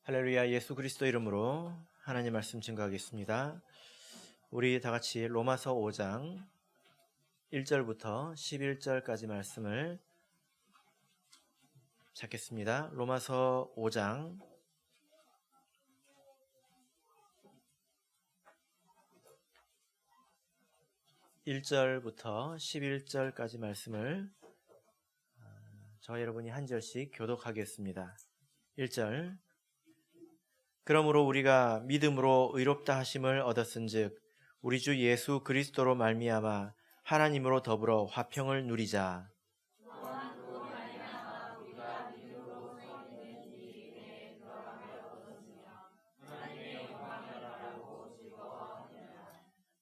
할렐루야. 예수 그리스도 이름으로 하나님 말씀 증거하겠습니다. 우리 다 같이 로마서 5장 1절부터 11절까지 말씀을 찾겠습니다. 로마서 5장 1절부터 11절까지 말씀을 저와 여러분이 한 절씩 교독하겠습니다. 1절. 그러므로 우리가 믿음으로 의롭다 하심을 얻었은즉 우리 주 예수 그리스도로 말미암아 하나님으로 더불어 화평을 누리자.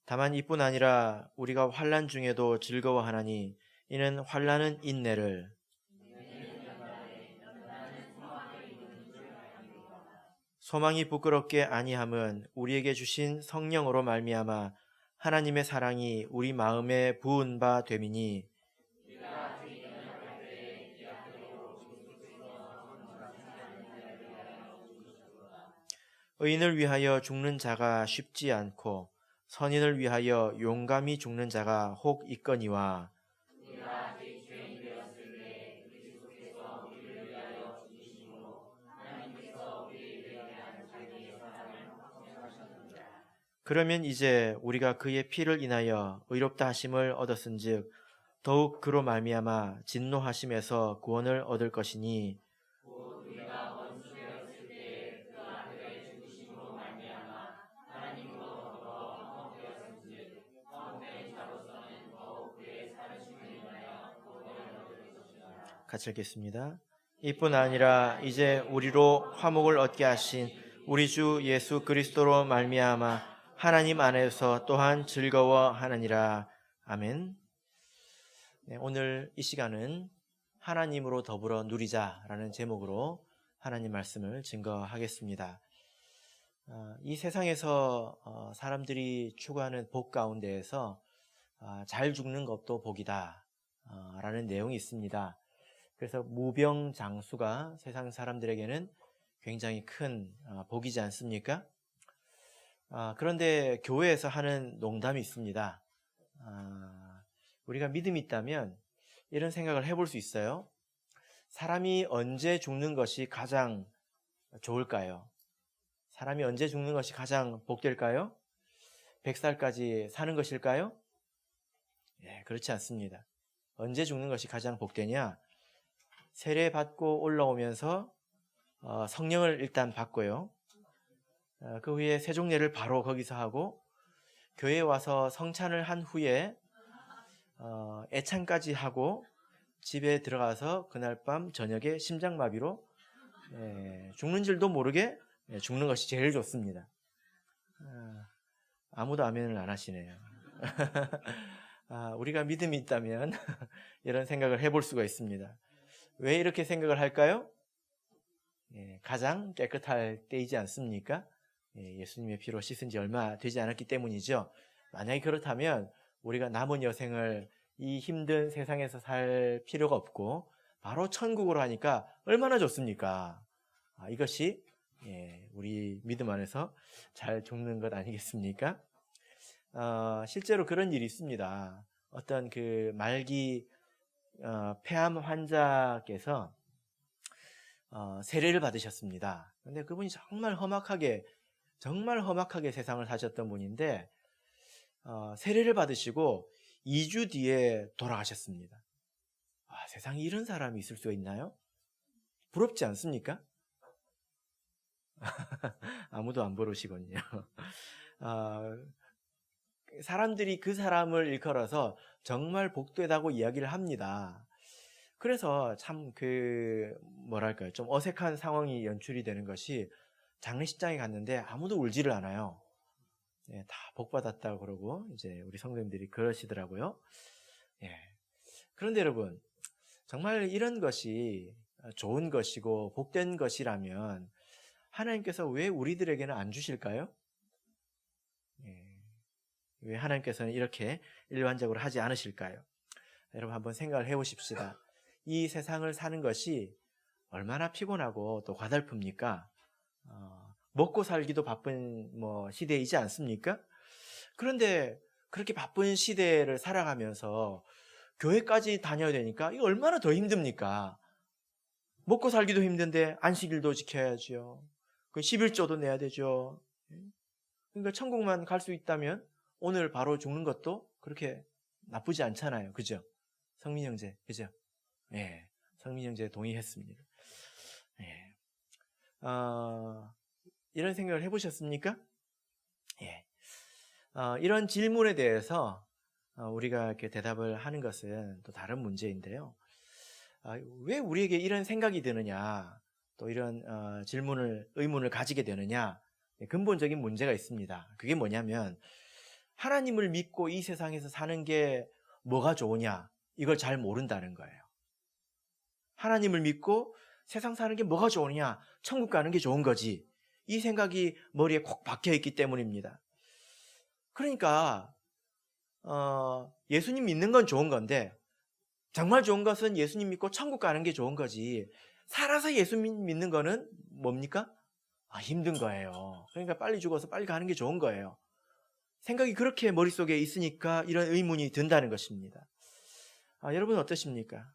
다만 이뿐 아니라 우리가 환난 중에도 즐거워하나니 이는 환난은 인내를, 소망이 부끄럽게 아니함은 우리에게 주신 성령으로 말미암아 하나님의 사랑이 우리 마음에 부은 바 됨이니, 의인을 위하여 죽는 자가 쉽지 않고 선인을 위하여 용감히 죽는 자가 혹 있거니와, 그러면 이제 우리가 그의 피를 인하여 의롭다 하심을 얻었은즉 더욱 그로 말미암아 진노하심에서 구원을 얻을 것이니, 같이 읽겠습니다. 이뿐 아니라 이제 우리로 화목을 얻게 하신 우리 주 예수 그리스도로 말미암아 하나님 안에서 또한 즐거워하느니라. 아멘. 네, 오늘 이 시간은 하나님으로 더불어 누리자라는 제목으로 하나님 말씀을 증거하겠습니다. 이 세상에서 사람들이 추구하는 복 가운데에서 잘 죽는 것도 복이다 라는 내용이 있습니다. 그래서 무병장수가 세상 사람들에게는 굉장히 큰 복이지 않습니까? 그런데 교회에서 하는 농담이 있습니다. 우리가 믿음이 있다면 이런 생각을 해볼 수 있어요. 사람이 언제 죽는 것이 가장 좋을까요? 사람이 언제 죽는 것이 가장 복될까요? 100살까지 사는 것일까요? 예, 그렇지 않습니다. 언제 죽는 것이 가장 복되냐? 세례 받고 올라오면서 성령을 일단 받고요. 그 후에 세종례를 바로 거기서 하고 교회에 와서 성찬을 한 후에 애창까지 하고 집에 들어가서 그날 밤 저녁에 심장마비로 죽는 줄도 모르게 죽는 것이 제일 좋습니다. 아무도 아멘을 안 하시네요. 우리가 믿음이 있다면 이런 생각을 해볼 수가 있습니다. 왜 이렇게 생각을 할까요? 가장 깨끗할 때이지 않습니까? 예수님의 피로 씻은 지 얼마 되지 않았기 때문이죠. 만약에 그렇다면 우리가 남은 여생을 이 힘든 세상에서 살 필요가 없고 바로 천국으로 하니까 얼마나 좋습니까? 이것이 우리 믿음 안에서 잘 죽는 것 아니겠습니까? 실제로 그런 일이 있습니다. 어떤 그 말기 폐암 환자께서 세례를 받으셨습니다. 근데 그분이 정말 험악하게 세상을 사셨던 분인데 세례를 받으시고 2주 뒤에 돌아가셨습니다. 세상에 이런 사람이 있을 수 있나요? 부럽지 않습니까? 아무도 안 부르시군요. 사람들이 그 사람을 일컬어서 정말 복되다고 이야기를 합니다. 그래서 참 좀 어색한 상황이 연출이 되는 것이 장례식장에 갔는데 아무도 울지를 않아요. 다 복받았다고 그러고 이제 우리 성도님들이 그러시더라고요. 그런데 여러분, 정말 이런 것이 좋은 것이고 복된 것이라면 하나님께서 왜 우리들에게는 안 주실까요? 왜 하나님께서는 이렇게 일반적으로 하지 않으실까요? 여러분 한번 생각을 해보십시다. 이 세상을 사는 것이 얼마나 피곤하고 또 가달픕니까? 먹고 살기도 바쁜 시대이지 않습니까? 그런데 그렇게 바쁜 시대를 살아가면서 교회까지 다녀야 되니까 이거 얼마나 더 힘듭니까? 먹고 살기도 힘든데 안식일도 지켜야죠. 그 11조도 내야 되죠. 그러니까 천국만 갈 수 있다면 오늘 바로 죽는 것도 그렇게 나쁘지 않잖아요. 그죠? 성민 형제, 그죠? 예, 성민 형제 동의했습니다. 예. 이런 생각을 해보셨습니까? 예. 이런 질문에 대해서 우리가 이렇게 대답을 하는 것은 또 다른 문제인데요. 왜 우리에게 이런 생각이 드느냐, 또 이런 의문을 가지게 되느냐, 근본적인 문제가 있습니다. 그게 뭐냐면 하나님을 믿고 이 세상에서 사는 게 뭐가 좋으냐, 이걸 잘 모른다는 거예요. 하나님을 믿고 세상 사는 게 뭐가 좋으냐, 천국 가는 게 좋은 거지, 이 생각이 머리에 콕 박혀 있기 때문입니다. 그러니까 예수님 믿는 건 좋은 건데 정말 좋은 것은 예수님 믿고 천국 가는 게 좋은 거지, 살아서 예수님 믿는 거는 뭡니까? 힘든 거예요. 그러니까 빨리 죽어서 빨리 가는 게 좋은 거예요. 생각이 그렇게 머릿속에 있으니까 이런 의문이 든다는 것입니다. 여러분 어떠십니까?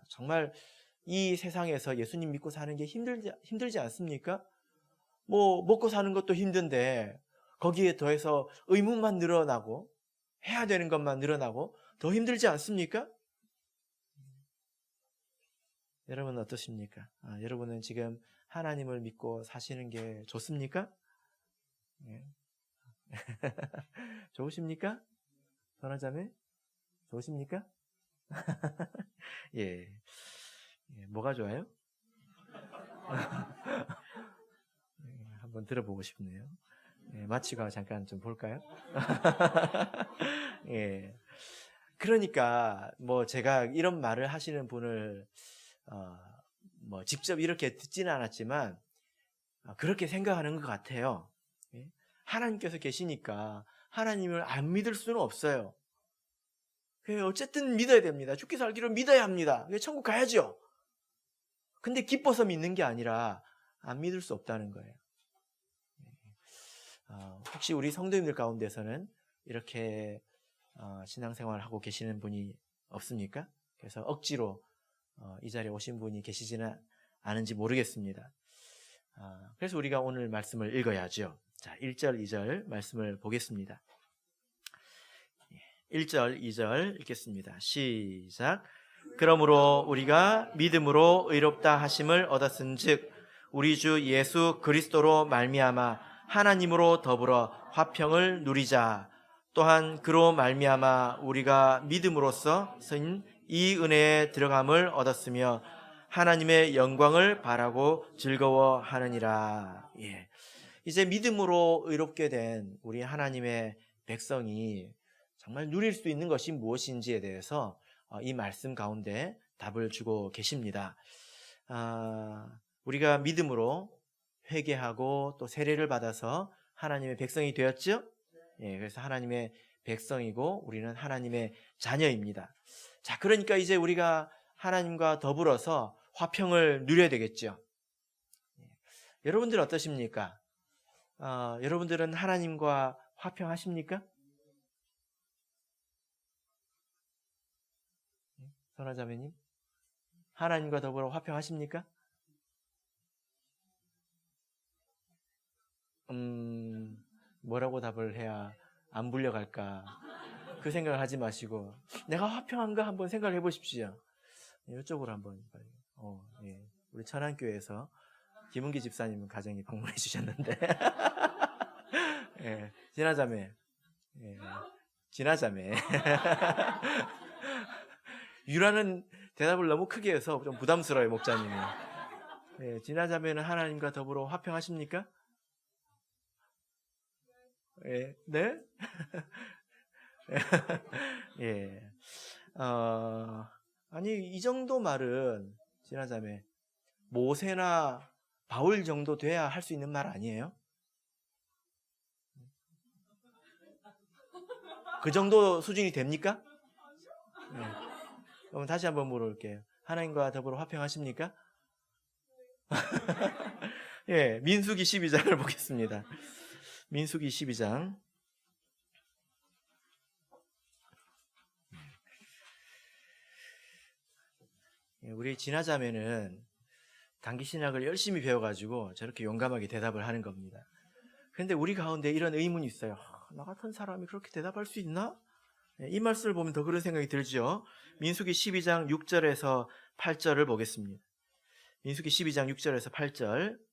정말 이 세상에서 예수님 믿고 사는 게 힘들지 않습니까? 먹고 사는 것도 힘든데 거기에 더해서 의문만 늘어나고 해야 되는 것만 늘어나고 더 힘들지 않습니까? 여러분 어떠십니까? 여러분은 지금 하나님을 믿고 사시는 게 좋습니까? 예. 좋으십니까? 선하자매? 좋으십니까? 예. 뭐가 좋아요? 한번 들어보고 싶네요. 마치고 잠깐 좀 볼까요? 예. 그러니까 제가 이런 말을 하시는 분을 직접 이렇게 듣지는 않았지만 그렇게 생각하는 것 같아요. 예? 하나님께서 계시니까 하나님을 안 믿을 수는 없어요. 어쨌든 믿어야 됩니다. 죽기 살기로 믿어야 합니다. 천국 가야죠. 근데 기뻐서 믿는 게 아니라 안 믿을 수 없다는 거예요. 혹시 우리 성도님들 가운데서는 이렇게 신앙생활을 하고 계시는 분이 없습니까? 그래서 억지로 이 자리에 오신 분이 계시지는 않은지 모르겠습니다. 그래서 우리가 오늘 말씀을 읽어야죠. 자, 1절, 2절 말씀을 보겠습니다. 1절, 2절 읽겠습니다. 시작. 그러므로 우리가 믿음으로 의롭다 하심을 얻었은즉 우리 주 예수 그리스도로 말미암아 하나님으로 더불어 화평을 누리자. 또한 그로 말미암아 우리가 믿음으로써 이 은혜에 들어감을 얻었으며 하나님의 영광을 바라고 즐거워하느니라. 예. 이제 믿음으로 의롭게 된 우리 하나님의 백성이 정말 누릴 수 있는 것이 무엇인지에 대해서 이 말씀 가운데 답을 주고 계십니다. 우리가 믿음으로 회개하고 또 세례를 받아서 하나님의 백성이 되었죠? 예, 그래서 하나님의 백성이고 우리는 하나님의 자녀입니다. 자, 그러니까 이제 우리가 하나님과 더불어서 화평을 누려야 되겠죠. 여러분들 어떠십니까? 여러분들은 하나님과 화평하십니까? 선화자매님, 하나님과 더불어 화평하십니까? 뭐라고 답을 해야 안 불려갈까? 그 생각을 하지 마시고 내가 화평한가 한번 생각을 해보십시오. 이쪽으로 한번. 예. 우리 천안교회에서 김은기 집사님 가정이 방문해 주셨는데 예. 진화자매, 예. 진화자매 유라는 대답을 너무 크게 해서 좀 부담스러워요, 목자님이. 예. 진화자매는 하나님과 더불어 화평하십니까? 예. 네? 예. 아니, 이 정도 말은, 진화자매, 모세나 바울 정도 돼야 할 수 있는 말 아니에요? 그 정도 수준이 됩니까? 네. 그럼 다시 한번 물어볼게요. 하나님과 더불어 화평하십니까? 예, 민수기 12장을 보겠습니다. 민수기 12장. 우리 지나자면은 단기신학을 열심히 배워가지고 저렇게 용감하게 대답을 하는 겁니다. 그런데 우리 가운데 이런 의문이 있어요. 나 같은 사람이 그렇게 대답할 수 있나? 이 말씀을 보면 더 그런 생각이 들죠. 민수기 12장 6절에서 8절을 보겠습니다. 민수기 12장 6절에서 8절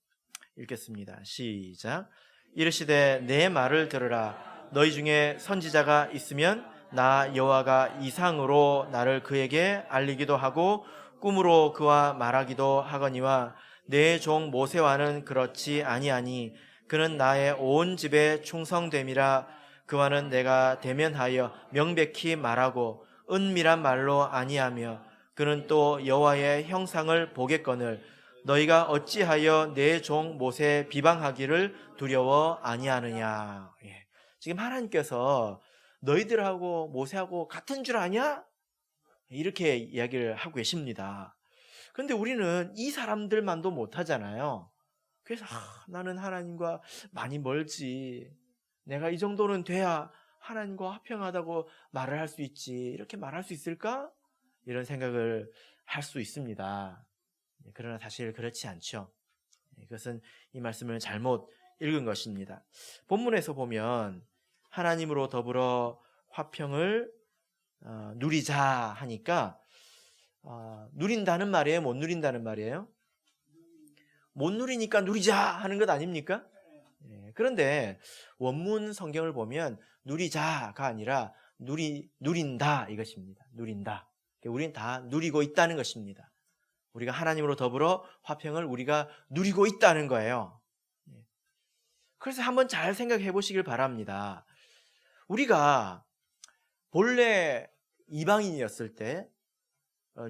읽겠습니다. 시작. 이르시되 내 말을 들으라. 너희 중에 선지자가 있으면 나 여호와가 이상으로 나를 그에게 알리기도 하고 꿈으로 그와 말하기도 하거니와 내 종 모세와는 그렇지 아니하니 그는 나의 온 집에 충성됨이라. 그와는 내가 대면하여 명백히 말하고 은밀한 말로 아니하며 그는 또 여호와의 형상을 보겠거늘 너희가 어찌하여 내 종 모세 비방하기를 두려워 아니하느냐. 예. 지금 하나님께서 너희들하고 모세하고 같은 줄 아냐? 이렇게 이야기를 하고 계십니다. 그런데 우리는 이 사람들만도 못하잖아요. 그래서 나는 하나님과 많이 멀지. 내가 이 정도는 돼야 하나님과 화평하다고 말을 할 수 있지. 이렇게 말할 수 있을까? 이런 생각을 할 수 있습니다. 그러나 사실 그렇지 않죠. 그것은 이 말씀을 잘못 읽은 것입니다. 본문에서 보면 하나님으로 더불어 화평을 누리자 하니까 누린다는 말이에요? 못 누린다는 말이에요? 못 누리니까 누리자 하는 것 아닙니까? 그런데 원문 성경을 보면 누리자가 아니라 누린다 이것입니다. 누린다. 우리는 다 누리고 있다는 것입니다. 우리가 하나님으로 더불어 화평을 우리가 누리고 있다는 거예요. 그래서 한번 잘 생각해 보시길 바랍니다. 우리가 본래 이방인이었을 때,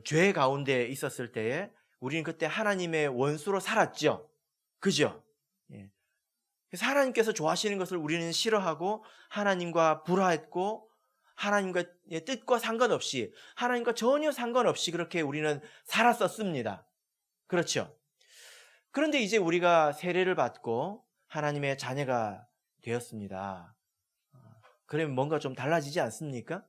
죄 가운데 있었을 때에 우리는 그때 하나님의 원수로 살았죠. 그죠? 그래서 하나님께서 좋아하시는 것을 우리는 싫어하고 하나님과 불화했고 하나님과의 뜻과 상관없이 하나님과 전혀 상관없이 그렇게 우리는 살았었습니다. 그렇죠? 그런데 이제 우리가 세례를 받고 하나님의 자녀가 되었습니다. 그러면 뭔가 좀 달라지지 않습니까?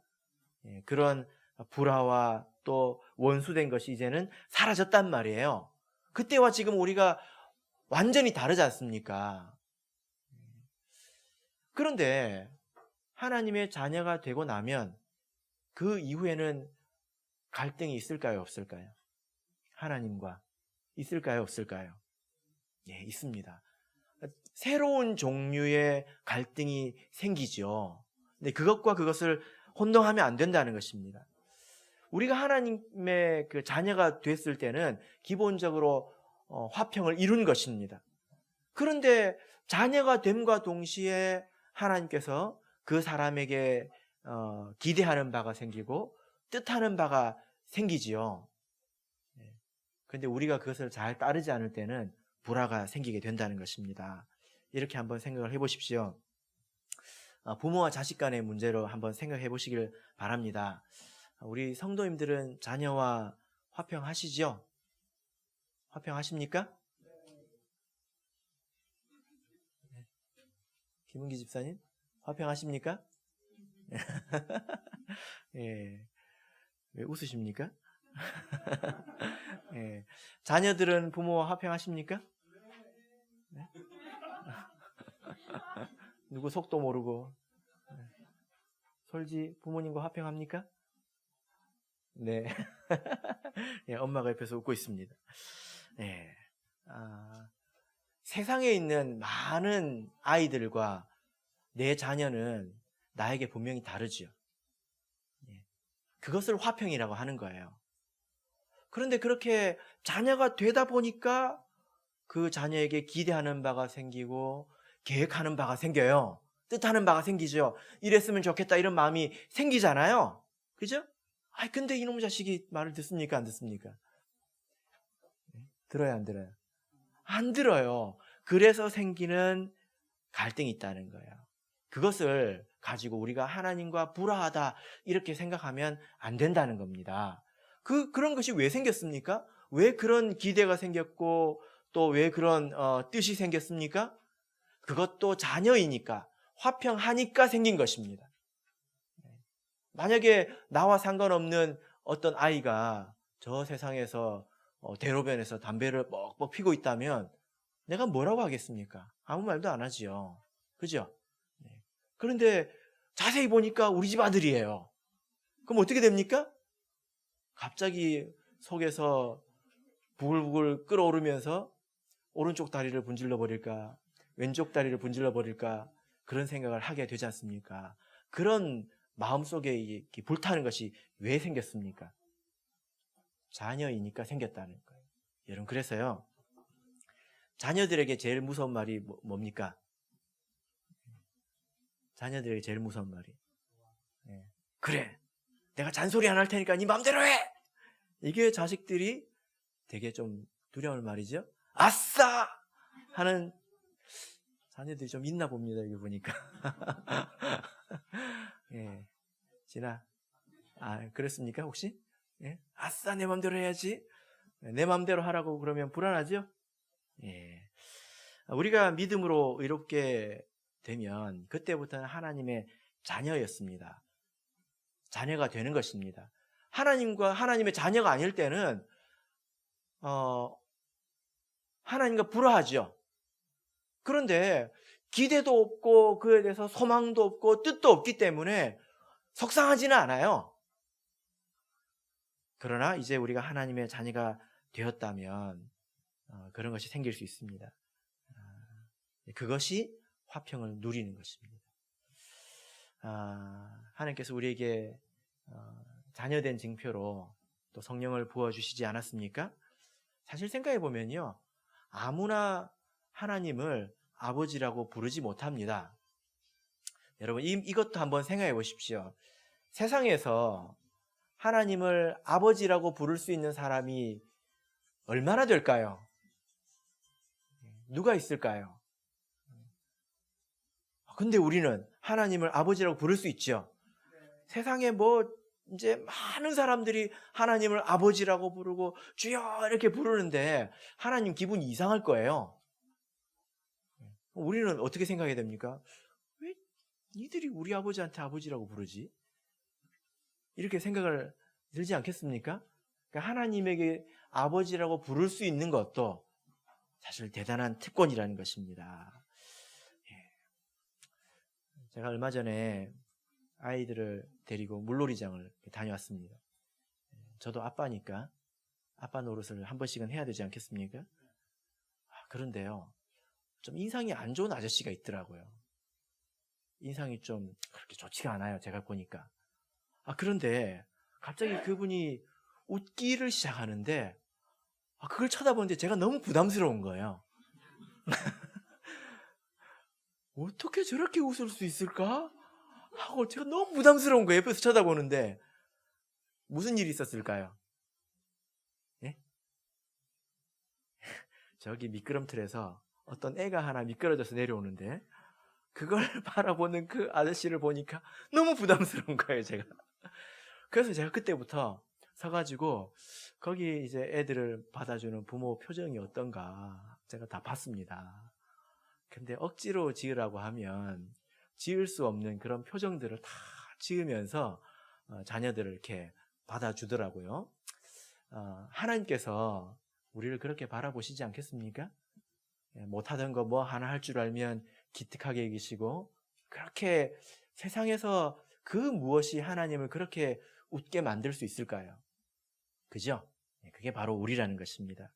그런 불화와 또 원수된 것이 이제는 사라졌단 말이에요. 그때와 지금 우리가 완전히 다르지 않습니까? 그런데 하나님의 자녀가 되고 나면 그 이후에는 갈등이 있을까요? 없을까요? 하나님과 있을까요? 없을까요? 예, 있습니다. 새로운 종류의 갈등이 생기죠. 근데 그것과 그것을 혼동하면 안 된다는 것입니다. 우리가 하나님의 그 자녀가 됐을 때는 기본적으로 화평을 이룬 것입니다. 그런데 자녀가 됨과 동시에 하나님께서 그 사람에게 기대하는 바가 생기고 뜻하는 바가 생기지요. 그런데 우리가 그것을 잘 따르지 않을 때는 불화가 생기게 된다는 것입니다. 이렇게 한번 생각을 해보십시오. 부모와 자식 간의 문제로 한번 생각해 보시길 바랍니다. 우리 성도님들은 자녀와 화평하시죠? 화평하십니까? 김은기 집사님, 화평하십니까? 예. 왜 웃으십니까? 예. 자녀들은 부모와 화평하십니까? 네? 누구 속도 모르고. 솔지 부모님과 화평합니까? 네. 예, 엄마가 옆에서 웃고 있습니다. 예. 세상에 있는 많은 아이들과 내 자녀는 나에게 분명히 다르죠. 그것을 화평이라고 하는 거예요. 그런데 그렇게 자녀가 되다 보니까 그 자녀에게 기대하는 바가 생기고 계획하는 바가 생겨요. 뜻하는 바가 생기죠. 이랬으면 좋겠다 이런 마음이 생기잖아요. 그죠? 근데 이놈 자식이 말을 듣습니까? 안 듣습니까? 들어요? 안 들어요? 안 들어요. 그래서 생기는 갈등이 있다는 거예요. 그것을 가지고 우리가 하나님과 불화하다 이렇게 생각하면 안 된다는 겁니다. 그런 것이 왜 생겼습니까? 왜 그런 기대가 생겼고 또 왜 그런 뜻이 생겼습니까? 그것도 자녀이니까, 화평하니까 생긴 것입니다. 만약에 나와 상관없는 어떤 아이가 저 세상에서 대로변에서 담배를 뻑뻑 피고 있다면 내가 뭐라고 하겠습니까? 아무 말도 안 하지요. 그죠? 그런데 자세히 보니까 우리 집 아들이에요. 그럼 어떻게 됩니까? 갑자기 속에서 부글부글 끓어오르면서 오른쪽 다리를 분질러 버릴까, 왼쪽 다리를 분질러 버릴까, 그런 생각을 하게 되지 않습니까? 그런 마음속에 이렇게 불타는 것이 왜 생겼습니까? 자녀이니까 생겼다는 거예요. 여러분, 그래서요, 자녀들에게 제일 무서운 말이 뭡니까? 자녀들에게 제일 무서운 말이, 그래, 내가 잔소리 안 할 테니까 네 맘대로 해! 이게 자식들이 되게 좀 두려울 말이죠. 아싸! 하는 자녀들이 좀 있나 봅니다, 여기 보니까. 예. 진아, 그랬습니까, 혹시? 예? 아싸, 내 맘대로 해야지. 내 맘대로 하라고 그러면 불안하죠? 예. 우리가 믿음으로 의롭게 되면 그때부터는 하나님의 자녀였습니다. 자녀가 되는 것입니다. 하나님과 하나님의 자녀가 아닐 때는 하나님과 불화하죠. 그런데 기대도 없고 그에 대해서 소망도 없고 뜻도 없기 때문에 속상하지는 않아요. 그러나 이제 우리가 하나님의 자녀가 되었다면 그런 것이 생길 수 있습니다. 그것이 화평을 누리는 것입니다. 하나님께서 우리에게 자녀된 징표로 또 성령을 부어주시지 않았습니까? 사실 생각해 보면요, 아무나 하나님을 아버지라고 부르지 못합니다. 여러분, 이것도 한번 생각해 보십시오. 세상에서 하나님을 아버지라고 부를 수 있는 사람이 얼마나 될까요? 누가 있을까요? 근데 우리는 하나님을 아버지라고 부를 수 있죠. 세상에 이제 많은 사람들이 하나님을 아버지라고 부르고 주여 이렇게 부르는데 하나님 기분이 이상할 거예요. 우리는 어떻게 생각해야 됩니까? 왜 니들이 우리 아버지한테 아버지라고 부르지? 이렇게 생각을 들지 않겠습니까? 그러니까 하나님에게 아버지라고 부를 수 있는 것도 사실 대단한 특권이라는 것입니다. 제가 얼마 전에 아이들을 데리고 물놀이장을 다녀왔습니다. 저도 아빠니까 아빠 노릇을 한 번씩은 해야 되지 않겠습니까? 그런데요, 좀 인상이 안 좋은 아저씨가 있더라고요. 인상이 좀 그렇게 좋지가 않아요, 제가 보니까. 그런데 갑자기 그분이 웃기를 시작하는데 그걸 쳐다보는데 제가 너무 부담스러운 거예요. 어떻게 저렇게 웃을 수 있을까? 하고 제가 너무 부담스러운 거예요. 옆에서 쳐다보는데. 무슨 일이 있었을까요? 예? 저기 미끄럼틀에서 어떤 애가 하나 미끄러져서 내려오는데 그걸 바라보는 그 아저씨를 보니까 너무 부담스러운 거예요, 제가. 그래서 제가 그때부터 서가지고 거기 이제 애들을 받아주는 부모 표정이 어떤가 제가 다 봤습니다. 근데 억지로 지으라고 하면 지을 수 없는 그런 표정들을 다 지으면서 자녀들을 이렇게 받아주더라고요. 하나님께서 우리를 그렇게 바라보시지 않겠습니까? 못하던 거 뭐 하나 할 줄 알면 기특하게 여기시고, 그렇게 세상에서 그 무엇이 하나님을 그렇게 웃게 만들 수 있을까요? 그죠? 그게 바로 우리라는 것입니다.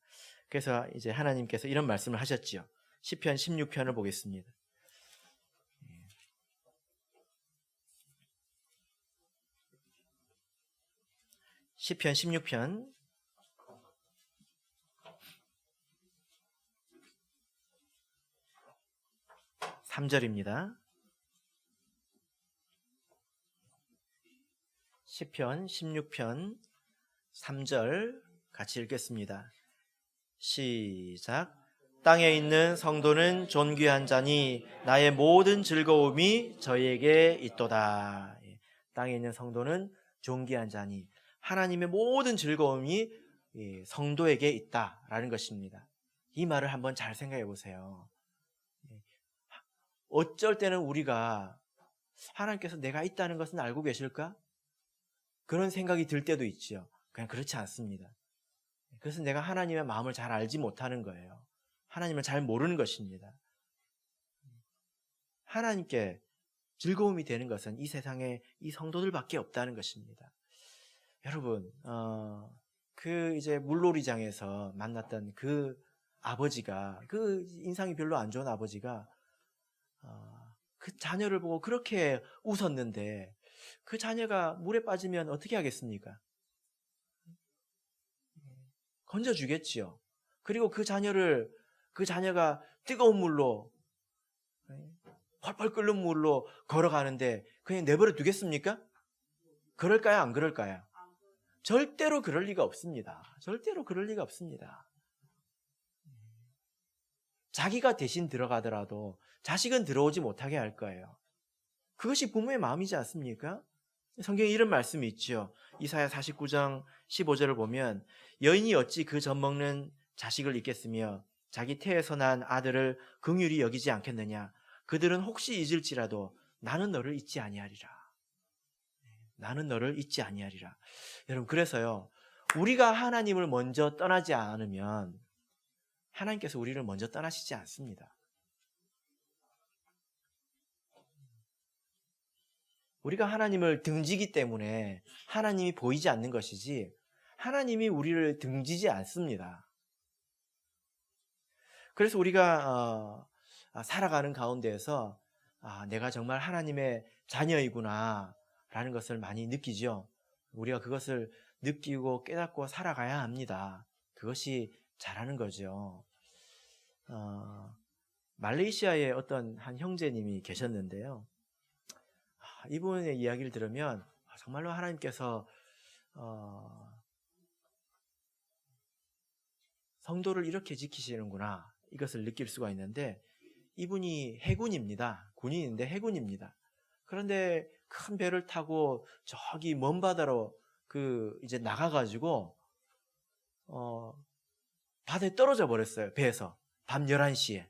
그래서 이제 하나님께서 이런 말씀을 하셨지요. 시편 16편을 보겠습니다. 시편 16편 3절입니다. 시편 16편 3절 같이 읽겠습니다. 시작. 땅에 있는 성도는 존귀한 자니 나의 모든 즐거움이 저희에게 있도다. 땅에 있는 성도는 존귀한 자니 하나님의 모든 즐거움이 성도에게 있다라는 것입니다. 이 말을 한번 잘 생각해 보세요. 어쩔 때는 우리가 하나님께서 내가 있다는 것은 알고 계실까? 그런 생각이 들 때도 있죠. 그냥 그렇지 않습니다. 그래서 내가 하나님의 마음을 잘 알지 못하는 거예요. 하나님을 잘 모르는 것입니다. 하나님께 즐거움이 되는 것은 이 세상에 이 성도들밖에 없다는 것입니다. 여러분, 이제 물놀이장에서 만났던 그 아버지가, 그 인상이 별로 안 좋은 아버지가, 그 자녀를 보고 그렇게 웃었는데, 그 자녀가 물에 빠지면 어떻게 하겠습니까? 건져주겠지요. 그리고 그 자녀가 뜨거운 물로, 펄펄 끓는 물로 걸어가는데 그냥 내버려 두겠습니까? 그럴까요? 안 그럴까요? 절대로 그럴 리가 없습니다. 절대로 그럴 리가 없습니다. 자기가 대신 들어가더라도 자식은 들어오지 못하게 할 거예요. 그것이 부모의 마음이지 않습니까? 성경에 이런 말씀이 있죠. 이사야 49장 15절을 보면 여인이 어찌 그 젖먹는 자식을 잊겠으며 자기 태에서 난 아들을 긍휼히 여기지 않겠느냐. 그들은 혹시 잊을지라도 나는 너를 잊지 아니하리라. 나는 너를 잊지 아니하리라. 여러분, 그래서요, 우리가 하나님을 먼저 떠나지 않으면 하나님께서 우리를 먼저 떠나시지 않습니다. 우리가 하나님을 등지기 때문에 하나님이 보이지 않는 것이지 하나님이 우리를 등지지 않습니다. 그래서 우리가 살아가는 가운데에서 내가 정말 하나님의 자녀이구나 라는 것을 많이 느끼죠. 우리가 그것을 느끼고 깨닫고 살아가야 합니다. 그것이 잘하는 거죠. 말레이시아에 어떤 한 형제님이 계셨는데요. 이분의 이야기를 들으면 정말로 하나님께서 성도를 이렇게 지키시는구나 이것을 느낄 수가 있는데, 이분이 해군입니다. 군인인데 해군입니다. 그런데 큰 배를 타고 저기 먼 바다로 이제 나가가지고 바다에 떨어져 버렸어요. 배에서 밤 11시에.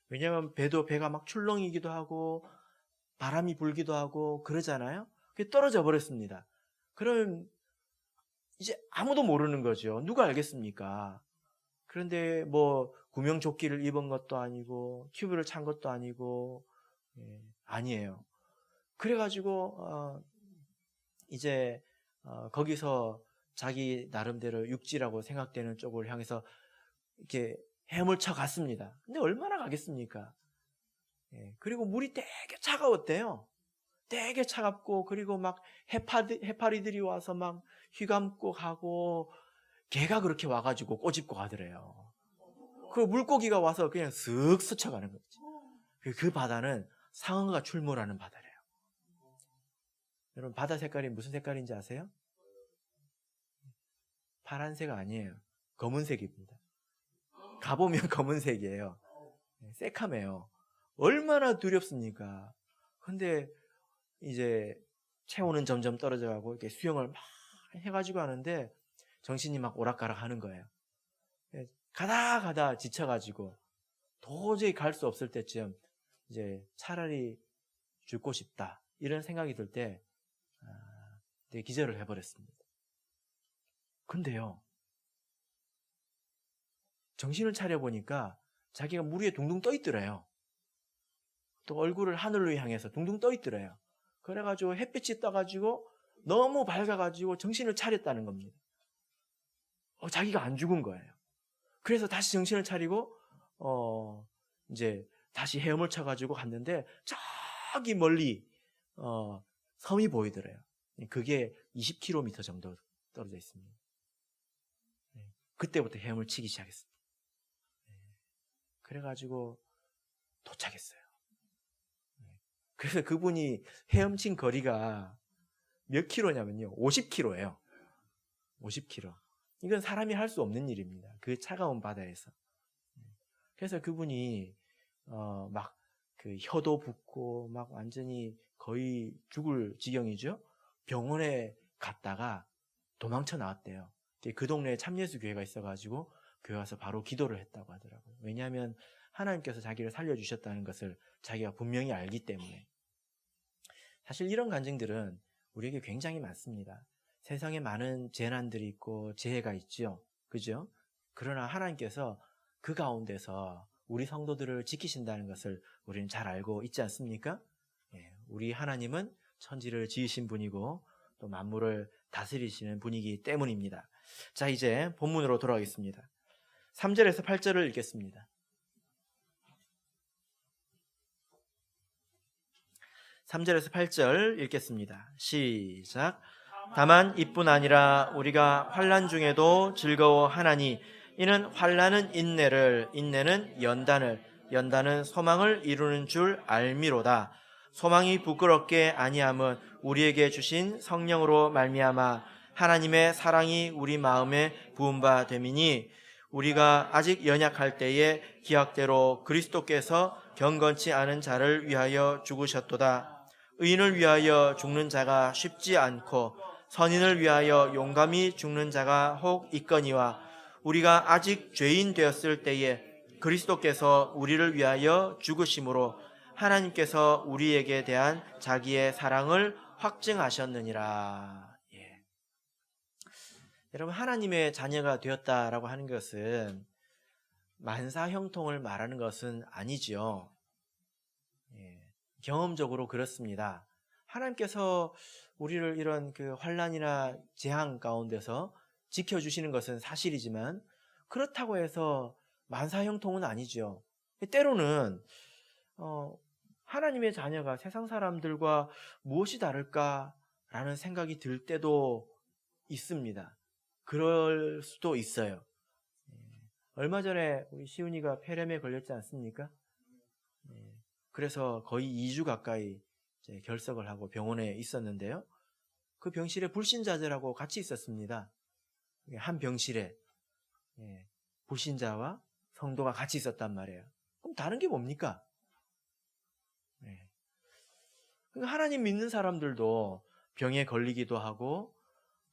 왜냐하면 배가 막 출렁이기도 하고 바람이 불기도 하고 그러잖아요. 그게 떨어져 버렸습니다. 그럼 이제 아무도 모르는 거죠. 누가 알겠습니까? 그런데 뭐 구명조끼를 입은 것도 아니고 튜브를 찬 것도 아니고 아니에요. 그래가지고 이제 거기서 자기 나름대로 육지라고 생각되는 쪽을 향해서 이렇게 헤엄쳐 갔습니다. 근데 얼마나 가겠습니까? 그리고 물이 되게 차가웠대요. 되게 차갑고, 그리고 막 해파리들이 와서 막 휘감고 가고, 개가 그렇게 와가지고 꼬집고 가더래요. 그 물고기가 와서 그냥 슥 스쳐가는 거지. 그 바다는 상어가 출몰하는 바다래요. 여러분, 바다 색깔이 무슨 색깔인지 아세요? 파란색 아니에요. 검은색입니다. 가보면 검은색이에요. 새카매요. 얼마나 두렵습니까? 근데 이제 체온은 점점 떨어져가고 이렇게 수영을 막 해가지고 하는데 정신이 막 오락가락 하는 거예요. 가다 지쳐가지고 도저히 갈 수 없을 때쯤 이제 차라리 죽고 싶다 이런 생각이 들 때 되게 기절을 해버렸습니다. 근데요, 정신을 차려보니까 자기가 물 위에 둥둥 떠 있더래요. 또 얼굴을 하늘로 향해서 둥둥 떠 있더래요. 그래가지고 햇빛이 떠가지고 너무 밝아가지고 정신을 차렸다는 겁니다. 자기가 안 죽은 거예요. 그래서 다시 정신을 차리고 이제 다시 헤엄을 쳐가지고 갔는데 저기 멀리 섬이 보이더래요. 그게 20km 정도 떨어져 있습니다. 그때부터 헤엄을 치기 시작했습니다. 그래가지고 도착했어요. 그래서 그분이 헤엄친 거리가 몇 킬로냐면요, 50km예요. 50km. 이건 사람이 할 수 없는 일입니다. 그 차가운 바다에서. 그래서 그분이 막 그 혀도 붓고 막 완전히 거의 죽을 지경이죠. 병원에 갔다가 도망쳐 나왔대요. 그 동네에 참예수 교회가 있어가지고 교회 와서 바로 기도를 했다고 하더라고요. 왜냐하면 하나님께서 자기를 살려주셨다는 것을 자기가 분명히 알기 때문에. 사실 이런 간증들은 우리에게 굉장히 많습니다. 세상에 많은 재난들이 있고 재해가 있죠. 그죠? 그러나 하나님께서 그 가운데서 우리 성도들을 지키신다는 것을 우리는 잘 알고 있지 않습니까? 우리 하나님은 천지를 지으신 분이고 또 만물을 다스리시는 분이기 때문입니다. 자, 이제 본문으로 돌아가겠습니다. 3절에서 8절을 읽겠습니다. 3절에서 8절 읽겠습니다. 시작. 다만 이뿐 아니라 우리가 환난 중에도 즐거워하나니 이는 환난은 인내를, 인내는 연단을, 연단은 소망을 이루는 줄 알미로다. 소망이 부끄럽게 아니함은 우리에게 주신 성령으로 말미암아 하나님의 사랑이 우리 마음에 부은 바 됨이니 우리가 아직 연약할 때에 기약대로 그리스도께서 경건치 않은 자를 위하여 죽으셨도다. 의인을 위하여 죽는 자가 쉽지 않고 선인을 위하여 용감히 죽는 자가 혹 있거니와 우리가 아직 죄인 되었을 때에 그리스도께서 우리를 위하여 죽으심으로 하나님께서 우리에게 대한 자기의 사랑을 확증하셨느니라. 여러분, 하나님의 자녀가 되었다라고 하는 것은 만사형통을 말하는 것은 아니지요. 경험적으로 그렇습니다. 하나님께서 우리를 이런 그 환난이나 재앙 가운데서 지켜주시는 것은 사실이지만 그렇다고 해서 만사형통은 아니죠. 때로는 하나님의 자녀가 세상 사람들과 무엇이 다를까라는 생각이 들 때도 있습니다. 그럴 수도 있어요. 얼마 전에 우리 시훈이가 폐렴에 걸렸지 않습니까? 그래서 거의 2주 가까이 결석을 하고 병원에 있었는데요. 그 병실에 불신자들하고 같이 있었습니다. 한 병실에 불신자와 성도가 같이 있었단 말이에요. 그럼 다른 게 뭡니까? 하나님 믿는 사람들도 병에 걸리기도 하고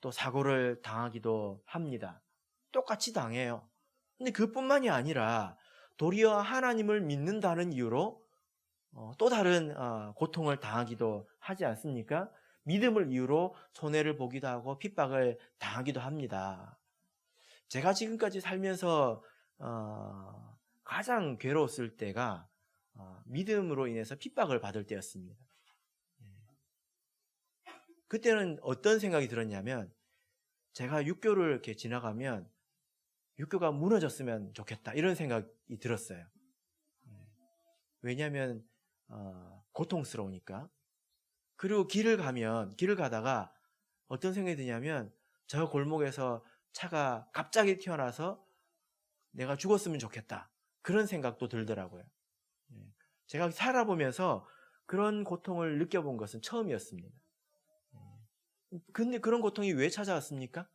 또 사고를 당하기도 합니다. 똑같이 당해요. 근데 그뿐만이 아니라 도리어 하나님을 믿는다는 이유로 또 다른 고통을 당하기도 하지 않습니까? 믿음을 이유로 손해를 보기도 하고 핍박을 당하기도 합니다. 제가 지금까지 살면서 가장 괴로웠을 때가 믿음으로 인해서 핍박을 받을 때였습니다. 그때는 어떤 생각이 들었냐면 제가 육교를 이렇게 지나가면 육교가 무너졌으면 좋겠다 이런 생각이 들었어요. 왜냐하면 고통스러우니까. 그리고 길을 가다가 어떤 생각이 드냐면 저 골목에서 차가 갑자기 튀어나와서 내가 죽었으면 좋겠다 그런 생각도 들더라고요. 제가 살아보면서 그런 고통을 느껴본 것은 처음이었습니다. 근데 그런 고통이 왜 찾아왔습니까?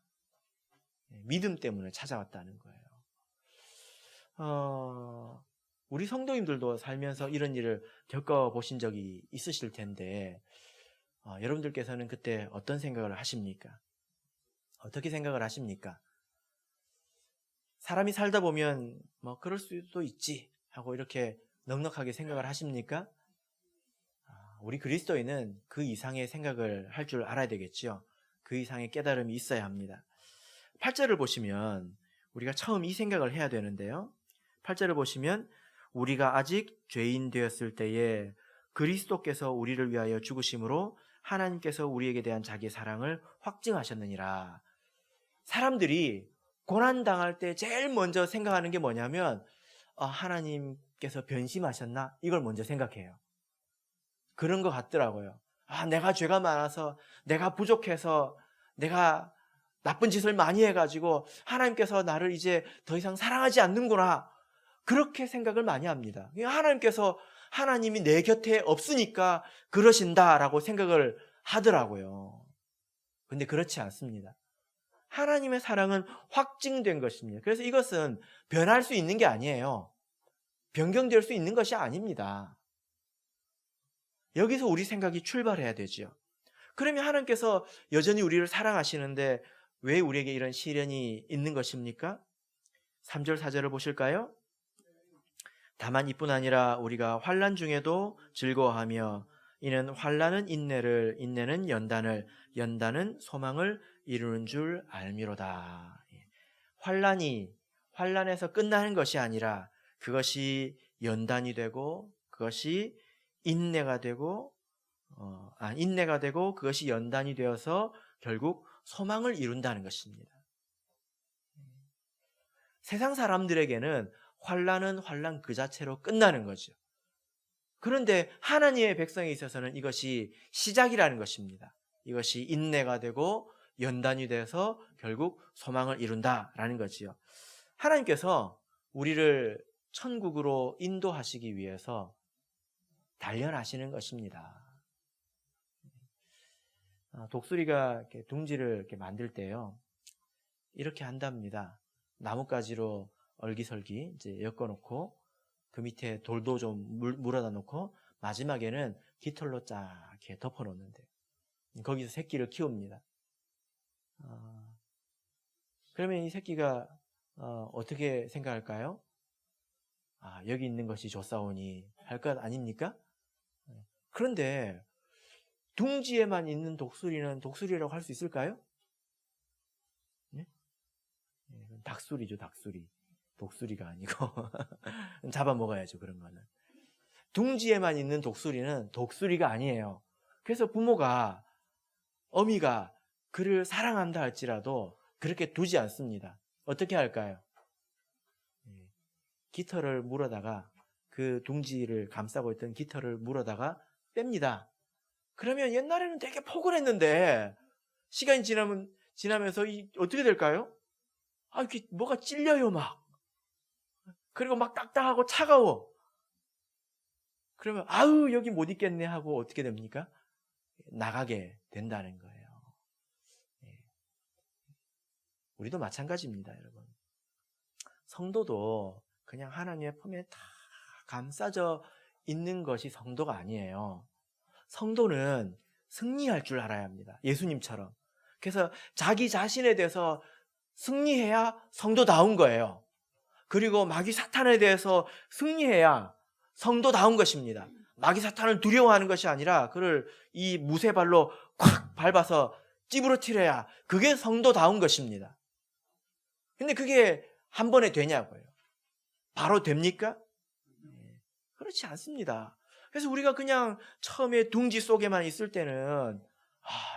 믿음 때문에 찾아왔다는 거예요. 우리 성도님들도 살면서 이런 일을 겪어보신 적이 있으실 텐데 여러분들께서는 그때 어떤 생각을 하십니까? 어떻게 생각을 하십니까? 사람이 살다 보면 뭐 그럴 수도 있지 하고 이렇게 넉넉하게 생각을 하십니까? 우리 그리스도인은 그 이상의 생각을 할 줄 알아야 되겠죠. 그 이상의 깨달음이 있어야 합니다. 8절을 보시면 우리가 처음 이 생각을 해야 되는데요. 8절을 보시면 우리가 아직 죄인 되었을 때에 그리스도께서 우리를 위하여 죽으심으로 하나님께서 우리에게 대한 자기의 사랑을 확증하셨느니라. 사람들이 고난당할 때 제일 먼저 생각하는 게 뭐냐면 하나님께서 변심하셨나? 이걸 먼저 생각해요. 그런 것 같더라고요. 내가 죄가 많아서, 내가 부족해서, 내가 나쁜 짓을 많이 해가지고 하나님께서 나를 이제 더 이상 사랑하지 않는구나. 그렇게 생각을 많이 합니다. 하나님이 내 곁에 없으니까 그러신다라고 생각을 하더라고요. 근데 그렇지 않습니다. 하나님의 사랑은 확증된 것입니다. 그래서 이것은 변할 수 있는 게 아니에요. 변경될 수 있는 것이 아닙니다. 여기서 우리 생각이 출발해야 되죠. 그러면 하나님께서 여전히 우리를 사랑하시는데 왜 우리에게 이런 시련이 있는 것입니까? 3절 4절을 보실까요? 다만 이뿐 아니라 우리가 환난 중에도 즐거워하며 이는 환난은 인내를, 인내는 연단을, 연단은 소망을 이루는 줄 알미로다. 환난에서 끝나는 것이 아니라 그것이 연단이 되고 그것이 인내가 되고 그것이 연단이 되어서 결국 소망을 이룬다는 것입니다. 세상 사람들에게는 환난은 환난 그 자체로 끝나는 거죠. 그런데 하나님의 백성에 있어서는 이것이 시작이라는 것입니다. 이것이 인내가 되고 연단이 돼서 결국 소망을 이룬다라는 거지요. 하나님께서 우리를 천국으로 인도하시기 위해서 단련하시는 것입니다. 독수리가 이렇게 둥지를 이렇게 만들 때요, 이렇게 한답니다. 나뭇가지로 얼기설기 이제 엮어놓고 그 밑에 돌도 좀 물어다 놓고 마지막에는 깃털로 쫙 이렇게 덮어놓는데 거기서 새끼를 키웁니다. 그러면 이 새끼가 어떻게 생각할까요? 여기 있는 것이 좋사오니 할 것 아닙니까? 그런데 둥지에만 있는 독수리는 독수리라고 할 수 있을까요? 네? 닭수리죠, 닭수리. 독수리가 아니고 잡아먹어야죠, 그런 거는. 둥지에만 있는 독수리는 독수리가 아니에요. 그래서 어미가 그를 사랑한다 할지라도 그렇게 두지 않습니다. 어떻게 할까요? 깃털을 물어다가 그 둥지를 감싸고 있던 깃털을 물어다가 뺍니다. 그러면 옛날에는 되게 포근했는데 시간이 지나면서 어떻게 될까요? 이렇게 뭐가 찔려요, 막. 그리고 막 딱딱하고 차가워. 그러면 여기 못 있겠네 하고 어떻게 됩니까? 나가게 된다는 거예요. 우리도 마찬가지입니다, 여러분. 성도도 그냥 하나님의 품에 다 감싸져 있는 것이 성도가 아니에요. 성도는 승리할 줄 알아야 합니다. 예수님처럼. 그래서 자기 자신에 대해서 승리해야 성도다운 거예요. 그리고 마귀 사탄에 대해서 승리해야 성도다운 것입니다. 마귀 사탄을 두려워하는 것이 아니라 그를 이 무쇠발로 콱 밟아서 찌부러뜨려야 그게 성도다운 것입니다. 근데 그게 한 번에 되냐고요. 바로 됩니까? 그렇지 않습니다. 그래서 우리가 그냥 처음에 둥지 속에만 있을 때는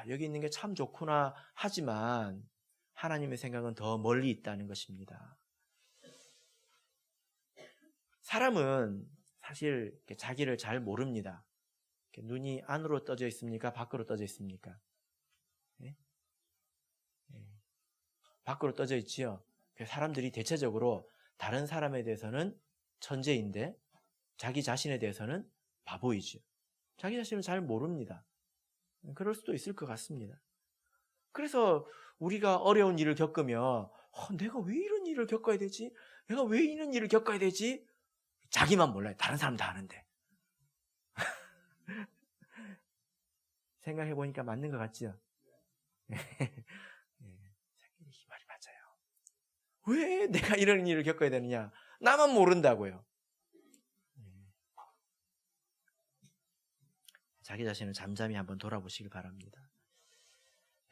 여기 있는 게 참 좋구나 하지만 하나님의 생각은 더 멀리 있다는 것입니다. 사람은 사실 자기를 잘 모릅니다. 눈이 안으로 떠져 있습니까? 밖으로 떠져 있습니까? 네? 밖으로 떠져 있지요. 사람들이 대체적으로 다른 사람에 대해서는 천재인데 자기 자신에 대해서는 바보이죠. 자기 자신을 잘 모릅니다. 그럴 수도 있을 것 같습니다. 그래서 우리가 어려운 일을 겪으면 내가 왜 이런 일을 겪어야 되지? 내가 왜 이런 일을 겪어야 되지? 자기만 몰라요. 다른 사람 다 아는데. 생각해보니까 맞는 것 같죠? 이 말이 맞아요. 왜 내가 이런 일을 겪어야 되느냐? 나만 모른다고요. 자기 자신을 잠잠히 한번 돌아보시길 바랍니다.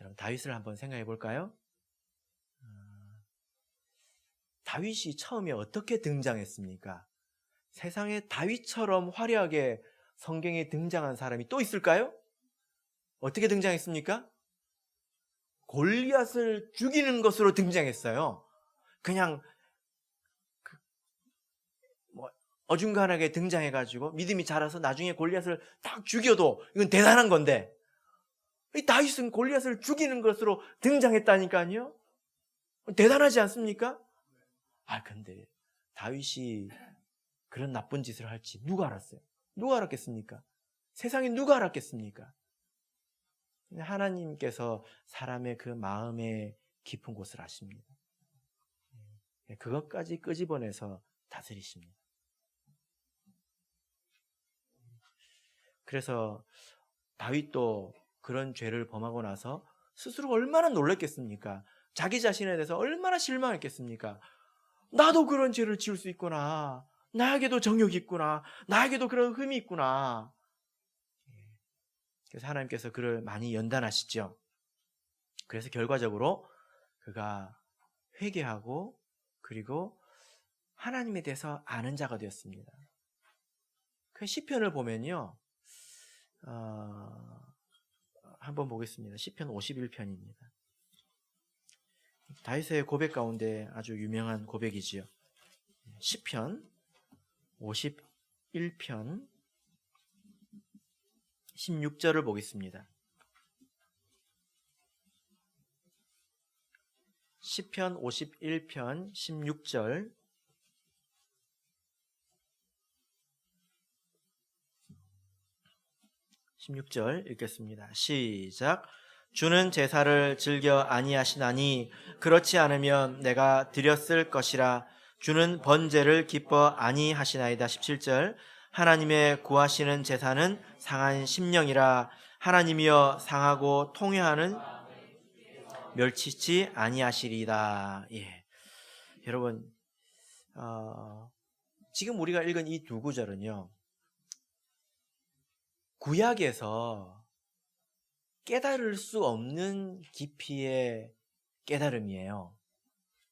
여러분, 다윗을 한번 생각해 볼까요? 다윗이 처음에 어떻게 등장했습니까? 세상에 다윗처럼 화려하게 성경에 등장한 사람이 또 있을까요? 어떻게 등장했습니까? 골리앗을 죽이는 것으로 등장했어요. 그냥 어중간하게 등장해가지고 믿음이 자라서 나중에 골리앗을 딱 죽여도 이건 대단한 건데 이 다윗은 골리앗을 죽이는 것으로 등장했다니까요. 대단하지 않습니까? 근데 다윗이 그런 나쁜 짓을 할지 누가 알았어요? 누가 알았겠습니까? 세상에 누가 알았겠습니까? 하나님께서 사람의 그 마음의 깊은 곳을 아십니다. 그것까지 끄집어내서 다스리십니다. 그래서 다윗도 그런 죄를 범하고 나서 스스로 얼마나 놀랐겠습니까? 자기 자신에 대해서 얼마나 실망했겠습니까? 나도 그런 죄를 지을 수 있구나. 나에게도 정욕이 있구나. 나에게도 그런 흠이 있구나. 그래서 하나님께서 그를 많이 연단하시죠. 그래서 결과적으로 그가 회개하고 그리고 하나님에 대해서 아는 자가 되었습니다. 그 시편을 보면요, 한번 보겠습니다. 시편 51편입니다. 다윗의 고백 가운데 아주 유명한 고백이지요. 시편 51편 16절을 보겠습니다. 시편 51편 16절. 읽겠습니다. 시작. 주는 제사를 즐겨 아니하시나니 그렇지 않으면 내가 드렸을 것이라. 주는 번제를 기뻐 아니하시나이다. 17절. 하나님의 구하시는 제사는 상한 심령이라. 하나님이여 상하고 통회하는 멸치치 아니하시리다. 예. 여러분, 지금 우리가 읽은 이 두 구절은요, 구약에서 깨달을 수 없는 깊이의 깨달음이에요.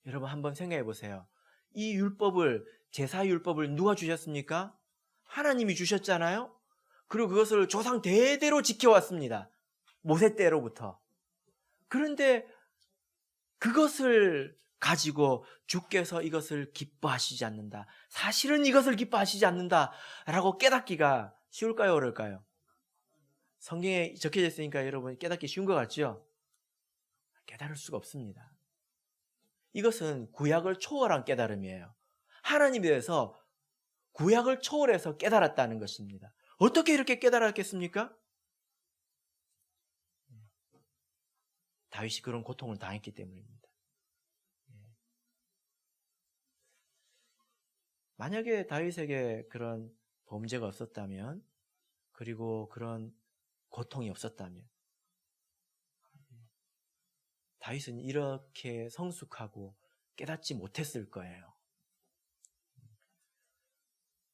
여러분 한번 생각해 보세요. 이 율법을, 제사율법을 누가 주셨습니까? 하나님이 주셨잖아요. 그리고 그것을 조상 대대로 지켜왔습니다. 모세 때로부터. 그런데 그것을 가지고 주께서 이것을 기뻐하시지 않는다, 사실은 이것을 기뻐하시지 않는다 라고 깨닫기가 쉬울까요, 어려울까요? 성경에 적혀져 있으니까 여러분 깨닫기 쉬운 것 같죠? 깨달을 수가 없습니다. 이것은 구약을 초월한 깨달음이에요. 하나님에 대해서 구약을 초월해서 깨달았다는 것입니다. 어떻게 이렇게 깨달았겠습니까? 다윗이 그런 고통을 당했기 때문입니다. 만약에 다윗에게 그런 범죄가 없었다면, 그리고 그런 고통이 없었다면, 다윗은 이렇게 성숙하고 깨닫지 못했을 거예요.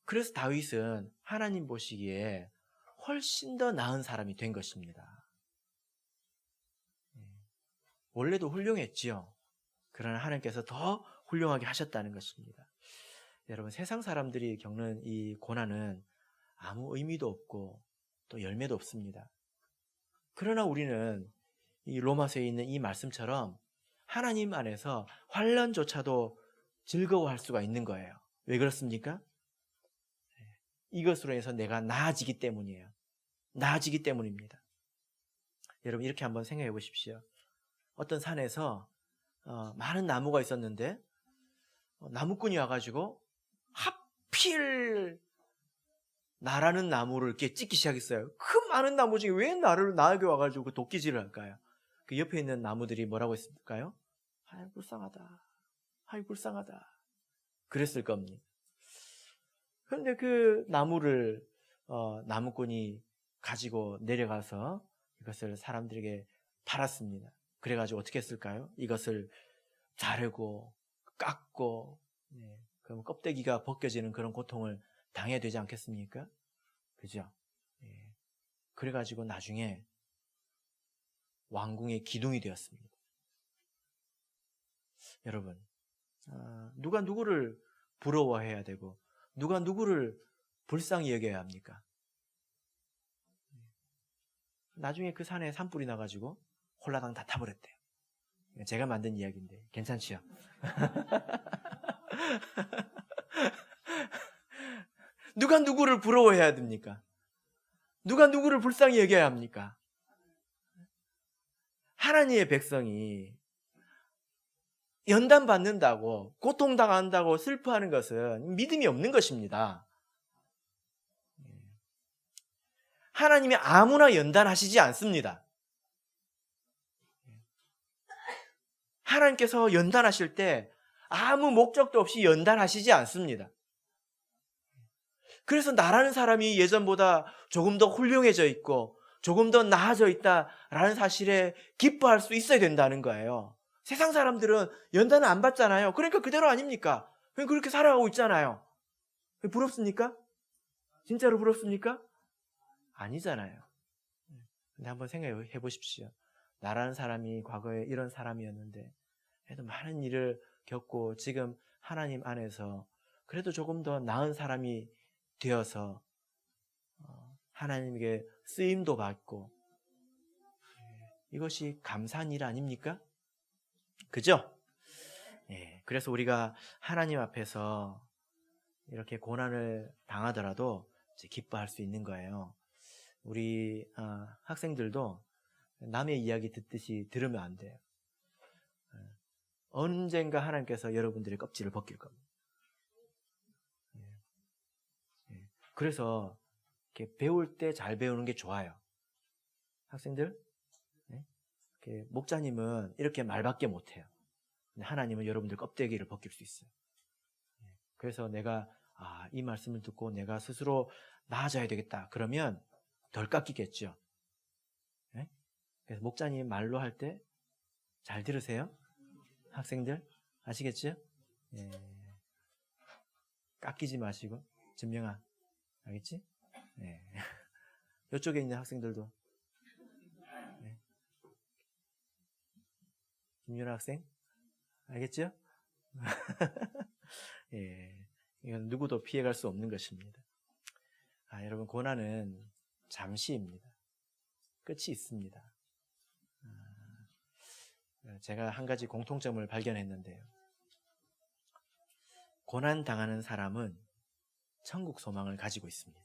그래서 다윗은 하나님 보시기에 훨씬 더 나은 사람이 된 것입니다. 원래도 훌륭했지요. 그러나 하나님께서 더 훌륭하게 하셨다는 것입니다. 여러분, 세상 사람들이 겪는 이 고난은 아무 의미도 없고 또 열매도 없습니다. 그러나 우리는 이 로마서에 있는 이 말씀처럼 하나님 안에서 환난조차도 즐거워할 수가 있는 거예요. 왜 그렇습니까? 이것으로 해서 내가 나아지기 때문이에요. 나아지기 때문입니다. 여러분 이렇게 한번 생각해 보십시오. 어떤 산에서 많은 나무가 있었는데 나무꾼이 와가지고 하필 나라는 나무를 이렇게 찍기 시작했어요. 그 많은 나무 중에 왜 나에게 와가지고 도끼질을 할까요? 그 옆에 있는 나무들이 뭐라고 했을까요? 아이 불쌍하다, 아이 불쌍하다 그랬을 겁니다. 그런데 그 나무를 나무꾼이 가지고 내려가서 이것을 사람들에게 팔았습니다. 그래가지고 어떻게 했을까요? 이것을 자르고 깎고, 그럼 껍데기가 벗겨지는 그런 고통을 당해야 되지 않겠습니까? 그죠? 그래가지고 나중에 왕궁의 기둥이 되었습니다. 여러분, 누가 누구를 부러워해야 되고 누가 누구를 불쌍히 여겨야 합니까? 나중에 그 산에 산불이 나가지고 홀라당 다 타버렸대요. 제가 만든 이야기인데 괜찮지요? 누가 누구를 부러워해야 됩니까? 누가 누구를 불쌍히 여겨야 합니까? 하나님의 백성이 연단받는다고, 고통당한다고 슬퍼하는 것은 믿음이 없는 것입니다. 하나님이 아무나 연단하시지 않습니다. 하나님께서 연단하실 때 아무 목적도 없이 연단하시지 않습니다. 그래서 나라는 사람이 예전보다 조금 더 훌륭해져 있고 조금 더 나아져 있다라는 사실에 기뻐할 수 있어야 된다는 거예요. 세상 사람들은 연단을 안 받잖아요. 그러니까 그대로 아닙니까? 그렇게 살아가고 있잖아요. 부럽습니까? 진짜로 부럽습니까? 아니잖아요. 근데 한번 생각해 보십시오. 나라는 사람이 과거에 이런 사람이었는데 그래도 많은 일을 겪고 지금 하나님 안에서 그래도 조금 더 나은 사람이 되어서 하나님에게 쓰임도 받고, 이것이 감사한 일 아닙니까? 그죠? 예, 그래서 우리가 하나님 앞에서 이렇게 고난을 당하더라도 이제 기뻐할 수 있는 거예요. 우리 학생들도 남의 이야기 듣듯이 들으면 안 돼요. 언젠가 하나님께서 여러분들의 껍질을 벗길 겁니다. 그래서 이렇게 배울 때 잘 배우는 게 좋아요. 학생들, 목자님은 이렇게 말밖에 못해요. 근데 하나님은 여러분들 껍데기를 벗길 수 있어요. 그래서 내가 이 말씀을 듣고 내가 스스로 나아져야 되겠다. 그러면 덜 깎이겠죠. 그래서 목자님 말로 할 때 잘 들으세요. 학생들 아시겠죠? 깎이지 마시고. 진명아, 알겠지? 이쪽에 있는 학생들도. 김윤아 학생, 알겠죠? 이건 누구도 피해갈 수 없는 것입니다. 여러분, 고난은 잠시입니다. 끝이 있습니다. 제가 한 가지 공통점을 발견했는데요. 고난 당하는 사람은 천국 소망을 가지고 있습니다.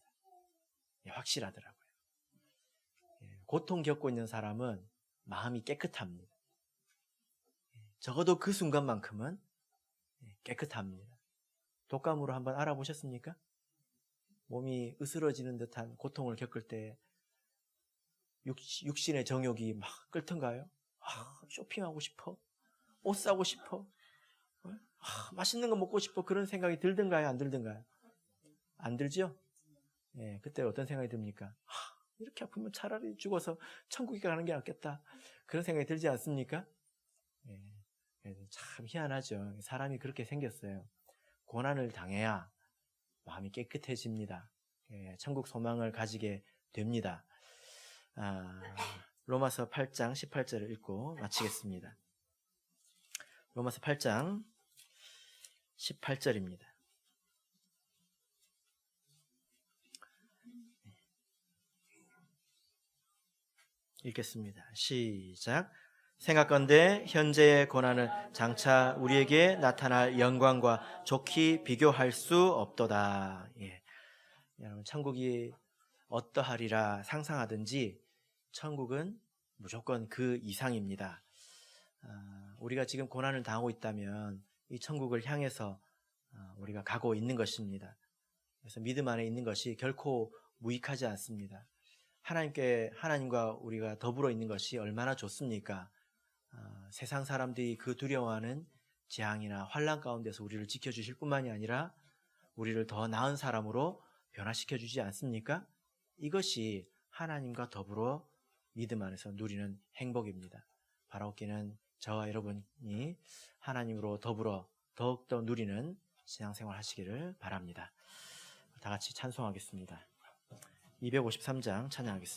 확실하더라고요. 고통 겪고 있는 사람은 마음이 깨끗합니다. 적어도 그 순간만큼은 깨끗합니다. 독감으로 한번 알아보셨습니까? 몸이 으스러지는 듯한 고통을 겪을 때 육신의 정욕이 막 끓던가요? 쇼핑하고 싶어? 옷 사고 싶어? 맛있는 거 먹고 싶어? 그런 생각이 들던가요? 안 들던가요? 안 들죠? 그때 어떤 생각이 듭니까? 이렇게 아프면 차라리 죽어서 천국에 가는 게 낫겠다. 그런 생각이 들지 않습니까? 참 희한하죠. 사람이 그렇게 생겼어요. 고난을 당해야 마음이 깨끗해집니다. 천국 소망을 가지게 됩니다. 로마서 8장 18절을 읽고 마치겠습니다. 로마서 8장 18절입니다. 읽겠습니다. 시작. 생각건대 현재의 고난은 장차 우리에게 나타날 영광과 좋게 비교할 수 없도다. 여러분, 천국이 어떠하리라 상상하든지 천국은 무조건 그 이상입니다. 우리가 지금 고난을 당하고 있다면 이 천국을 향해서 우리가 가고 있는 것입니다. 그래서 믿음 안에 있는 것이 결코 무익하지 않습니다. 하나님과 우리가 더불어 있는 것이 얼마나 좋습니까? 세상 사람들이 그 두려워하는 재앙이나 환난 가운데서 우리를 지켜주실 뿐만이 아니라 우리를 더 나은 사람으로 변화시켜 주지 않습니까? 이것이 하나님과 더불어 믿음 안에서 누리는 행복입니다. 바라옵기는 저와 여러분이 하나님으로 더불어 더욱더 누리는 신앙생활 하시기를 바랍니다. 다 같이 찬송하겠습니다. 253장 찬양하겠습니다.